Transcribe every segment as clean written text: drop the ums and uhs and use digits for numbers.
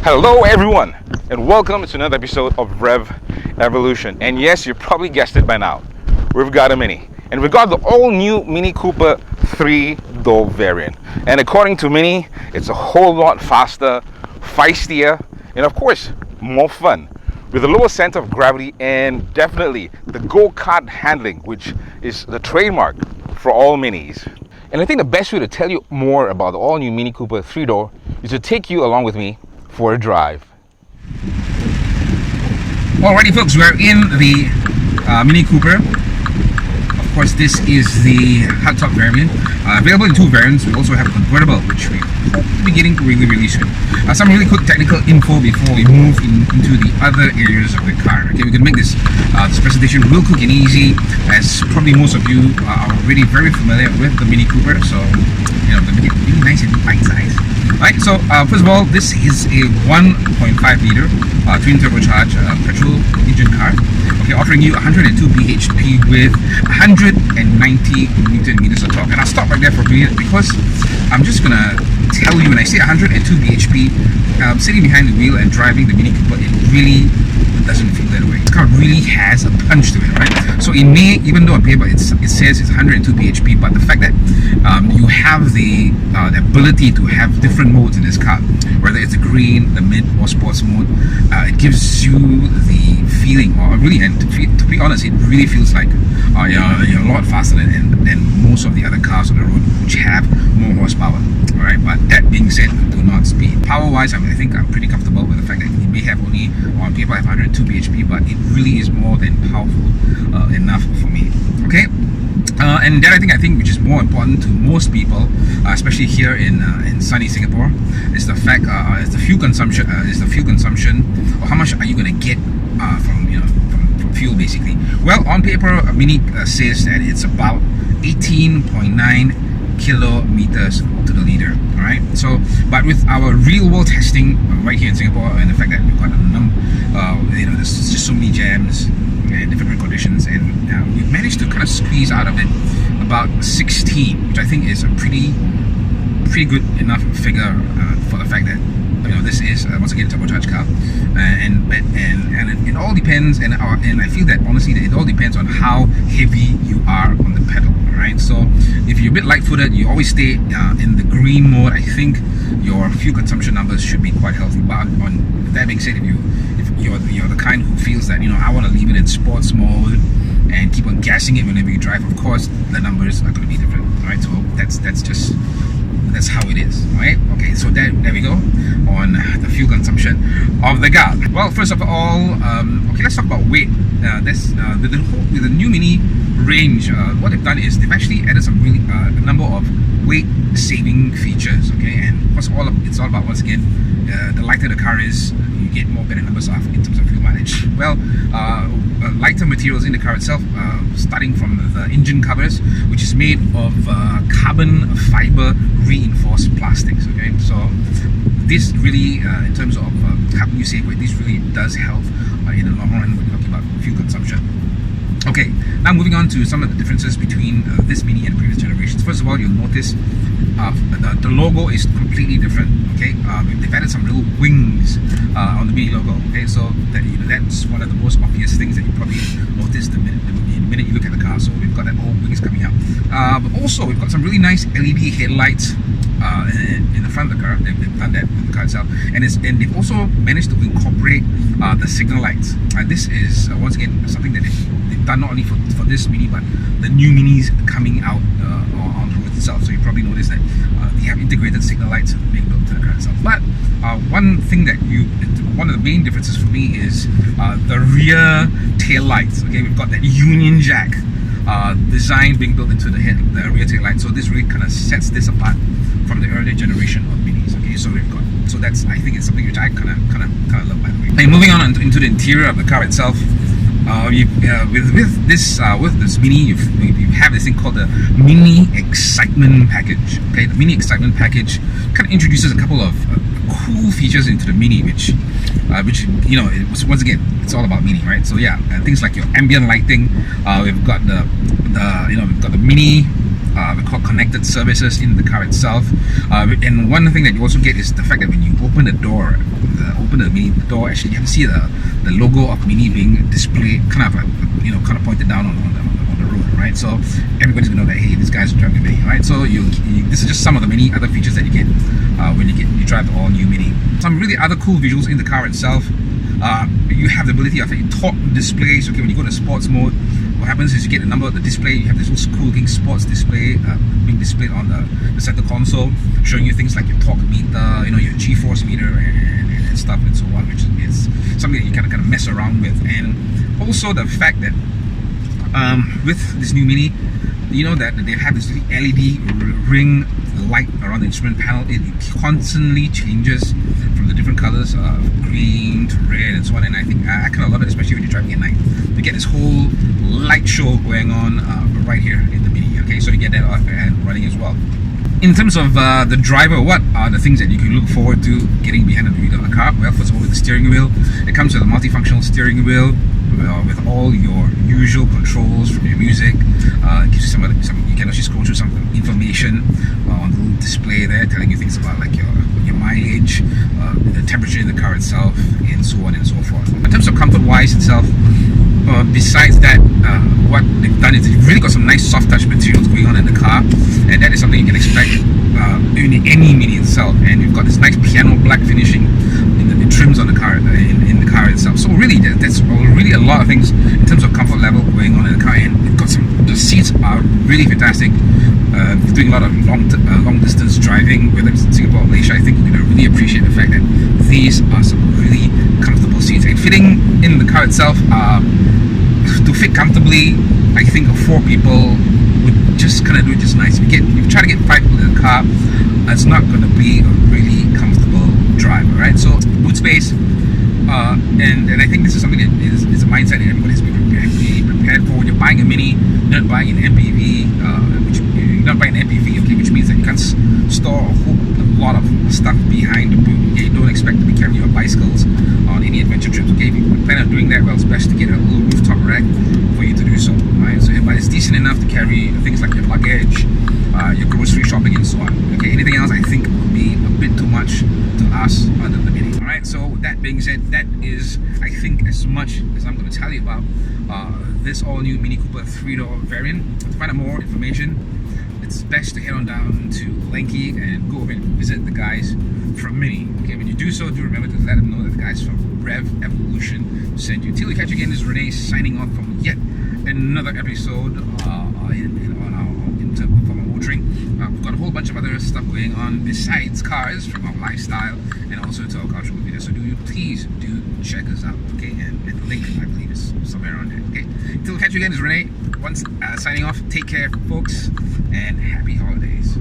Hello everyone, and welcome to another episode of Revv Evolution. And yes, you probably guessed it by now, we've got a Mini. And we've got the all-new Mini Cooper 3-door variant. And according to Mini, it's a whole lot faster, feistier, and of course, more fun. With a lower center of gravity and definitely the go-kart handling, which is the trademark for all Minis. And I think the best way to tell you more about the all-new Mini Cooper 3-door is to take you along with me for a drive. Alrighty folks, we're in the Mini Cooper. Of course, this is the hardtop variant, available in two variants. We also have a convertible, which we hope to be getting really soon. Some really quick technical info before we move into the other areas of the car. Okay, we can make this presentation real quick and easy, as probably most of you are already very familiar with the Mini Cooper. So, you know, to make it really nice and bite-sized. Right, so first of all, this is a 1.5 liter twin turbocharged petrol engine car, okay, offering you 102 bhp with 190 newton meters of torque. And I'll stop right there for a minute because I'm just gonna tell you, when I say 102 bhp, sitting behind the wheel and driving the Mini Cooper, it really doesn't feel that way. This car really has a punch to it, right? So it may, even though on paper it says it's 102 bhp, but the fact that you have the ability to have different modes in this car, whether it's the green, the mid, or sports mode, it gives you the feeling, or really, and to be honest, it really feels like you're a lot faster than most of the other cars on the road, which have more horsepower. All right, but that being said, do not speed. Power-wise, I think I'm pretty comfortable with the fact that it may have only, on paper, 102 bhp, but it really is more than powerful enough for me. Okay. And that I think which is more important to most people, especially here in sunny Singapore, is the fact is the fuel consumption. Or how much are you going to get from fuel, basically? Well, on paper, Mini says that it's about 18.9 kilometers to the liter. All right. So, but with our real-world testing right here in Singapore, and the fact that we've got there's just so many jams and different conditions, and we've managed to kind of squeeze out of it about 16, which I think is a pretty good enough figure for the fact that this is once again a turbocharged car, and it all depends, and I feel that honestly that it all depends on how heavy you are on the pedal. Right, so if you're a bit light-footed, you always stay in the green mode. I think your fuel consumption numbers should be quite healthy. But on that being said, if you're the kind who feels that I want to leave it in sports mode and keep on gassing it whenever you drive, of course the numbers are going to be different. Right, so that's how it is. Right, okay, so there we go on the fuel consumption of the car. Well, first of all, okay, let's talk about weight. With the new Mini range, what they've done is they've actually added some really a number of weight saving features. Okay, and what's it's all about, once again, the lighter the car is, you get more better numbers off in terms of fuel mileage. Well, lighter materials in the car itself, starting from the engine covers, which is made of carbon fiber reinforced plastics. Okay, so this really, in terms of helping you save weight, this really does help in the long run when you're talking about fuel consumption. Okay, now moving on to some of the differences between this Mini and previous generations. First of all, you'll notice the logo is completely different. Okay, they've added some little wings on the Mini logo. Okay, so that's one of the most obvious things that you probably notice the minute you look at the car. So we've got that old wings coming out, but also we've got some really nice LED headlights in the front of the car. They've done that with the car itself, and they've also managed to incorporate the signal lights. This is once again something that they've done not only for this Mini, but the new Minis coming out on the road itself. So you probably noticed that they have integrated signal lights being built to the car itself. But one of the main differences for me is the rear tail lights. Okay, we've got that Union Jack design being built into the rear tail light. So this really kind of sets this apart from the earlier generation of Minis. Okay, so that's, I think it's something which I kind of love, by the way. And moving on into the interior of the car itself, with this Mini, you have this thing called the Mini Excitement Package. Okay, the Mini Excitement Package kind of introduces a couple of cool features into the Mini, which it was, once again, it's all about Mini, right? So yeah, things like your ambient lighting. We've got the Mini we call connected services in the car itself. And one thing that you also get is the fact that when you open the door, the Mini door, actually you can see the logo of Mini being displayed, kind of kind of pointed down on the road, right? So everybody's gonna know that, hey, this guy's driving a Mini, right? So this is just some of the many other features that you get when you drive the all new Mini. Some really other cool visuals in the car itself. You have the ability of a torque displays. Okay, when you go to sports mode, what happens is you get the number of the display. You have this little cool looking sports display being displayed on the center console, showing you things like your torque meter, your G-force meter and stuff and so on, which is something that you kind of mess around with. And also the fact that with this new Mini, that they have this LED ring light around the instrument panel. It constantly changes from the different colors of green to red and so on, and I think I kind of love it, especially when you're driving at night. You get this whole light show going on right here in the Mini. Okay, so you get that off and running as well. In terms of the driver, what are the things that you can look forward to getting behind the wheel of a car? Well, first of all, with the steering wheel, it comes with a multifunctional steering wheel with all your usual controls from your music. It gives you some you can actually scroll through some information on the little display there, telling you things about like your mileage, the temperature in the car itself, and so on and so forth. In terms of comfort-wise itself, besides that, what they've done is they've really got some nice soft touch materials going on in the car, and that is something you can expect in any Mini itself. And we've got this nice piano black finishing in the trims on the car, in the car itself. So really, that's really a lot of things in terms of comfort level going on in the car. And we've got the seats are really fantastic. Doing a lot of long distance driving, whether it's in Singapore or Malaysia, I think you're going to really appreciate the fact that these are some really comfortable seats. And fitting in the car itself, to fit comfortably, I think 4 people would just kind of do it just nice. If you try to get 5 people in the car, it's not going to be a really comfortable drive, right? So boot space, and I think this is something that is a mindset that everybody's be prepared for. When you're buying a Mini, you're not buying an MPV, okay, which means that you can't store a lot of stuff behind the boot. Okay, you don't expect to be carrying your bicycles on any adventure trips. Okay, if you plan on doing that, well, it's best to get a little rooftop rack for you to do so. Right, so but it's decent enough to carry things like your luggage, your grocery shopping, and so on. Okay, anything else I think would be a bit too much to ask under the Mini. All right, so that being said, that is, I think, as much as I'm going to tell you about this all-new Mini Cooper 3-door variant. To find out more information, it's best to head on down to Lanky and go over and visit the guys from Mini. Okay, when you do so, do remember to let them know that the guys from Revv Evolution sent you. Till we catch you again, this is Renee signing off from yet another episode from our motoring. We've got a whole bunch of other stuff going on besides cars, from our lifestyle and also to our cultural videos. So please do check us out. Okay, and the link, I believe, is somewhere around there. Okay, till we catch you again, this is Renee. Once signing off. Take care, folks, and happy holidays.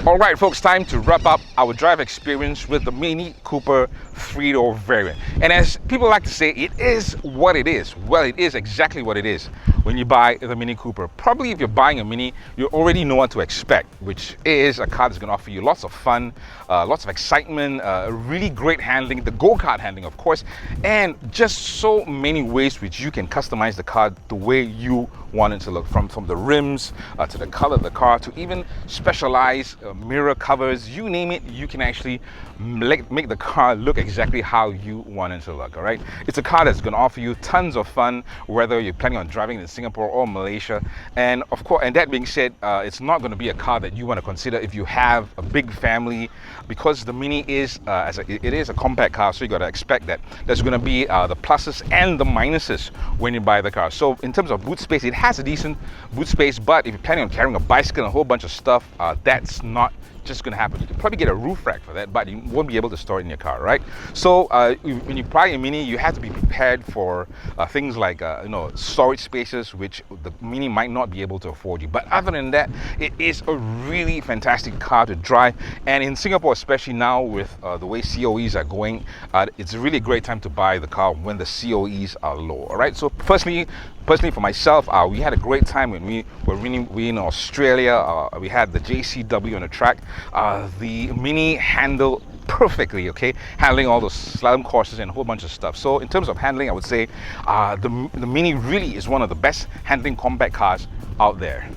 Alright folks, time to wrap up our drive experience with the Mini Cooper 3-door variant. And as people like to say, it is what it is. Well, it is exactly what it is when you buy the Mini Cooper. Probably if you're buying a Mini, you already know what to expect, which is a car that's going to offer you lots of fun, lots of excitement, really great handling, the go-kart handling of course, and just so many ways which you can customize the car the way you want it to look, from the rims to the color of the car, to even specialized mirror covers, you name it, you can actually make the car look exactly how you want it to look. All right, it's a car that's going to offer you tons of fun, whether you're planning on driving in Singapore or Malaysia. And of course, and that being said, it's not going to be a car that you want to consider if you have a big family, because the Mini is it is a compact car, so you got to expect that there's going to be the pluses and the minuses when you buy the car. So in terms of boot space, it has a decent boot space, but if you're planning on carrying a bicycle and a whole bunch of stuff, that's not just going to happen. You can probably get a roof rack for that, but you won't be able to store it in your car, right? So when you buy a Mini, you have to be prepared for things like storage spaces, which the Mini might not be able to afford you. But other than that, it is a really fantastic car to drive. And in Singapore, especially now with the way COEs are going, it's really a great time to buy the car when the COEs are low. All right, so personally for myself, we had a great time when we were in Australia. We had the JCW on the track. The Mini handled perfectly, okay, handling all those slalom courses and a whole bunch of stuff. So in terms of handling, I would say the Mini really is one of the best handling compact cars out there.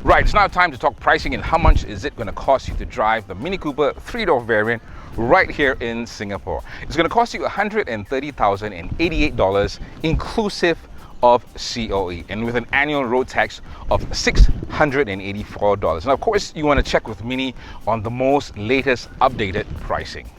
Right, it's now time to talk pricing and how much is it going to cost you to drive the Mini Cooper 3-door variant right here in Singapore. It's going to cost you $130,088 inclusive of COE and with an annual road tax of $684. Now, of course, you want to check with Mini on the most latest updated pricing.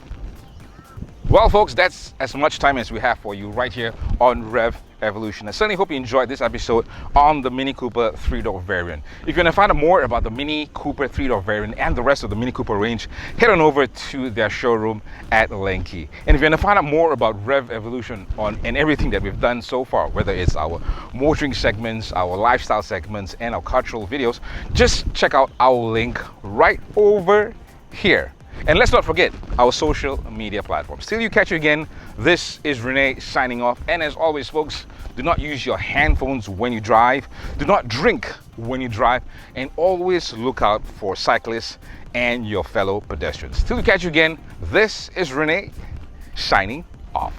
Well, folks, that's as much time as we have for you right here on Revv Evolution. I certainly hope you enjoyed this episode on the Mini Cooper 3-door variant. If you want to find out more about the Mini Cooper 3-door variant and the rest of the Mini Cooper range, head on over to their showroom at Lenki. And if you want to find out more about Revv Evolution and everything that we've done so far, whether it's our motoring segments, our lifestyle segments, and our cultural videos, just check out our link right over here. And let's not forget our social media platforms. Till you catch you again, this is Renee signing off. And as always, folks, do not use your handphones when you drive. Do not drink when you drive. And always look out for cyclists and your fellow pedestrians. Till you catch you again, this is Renee signing off.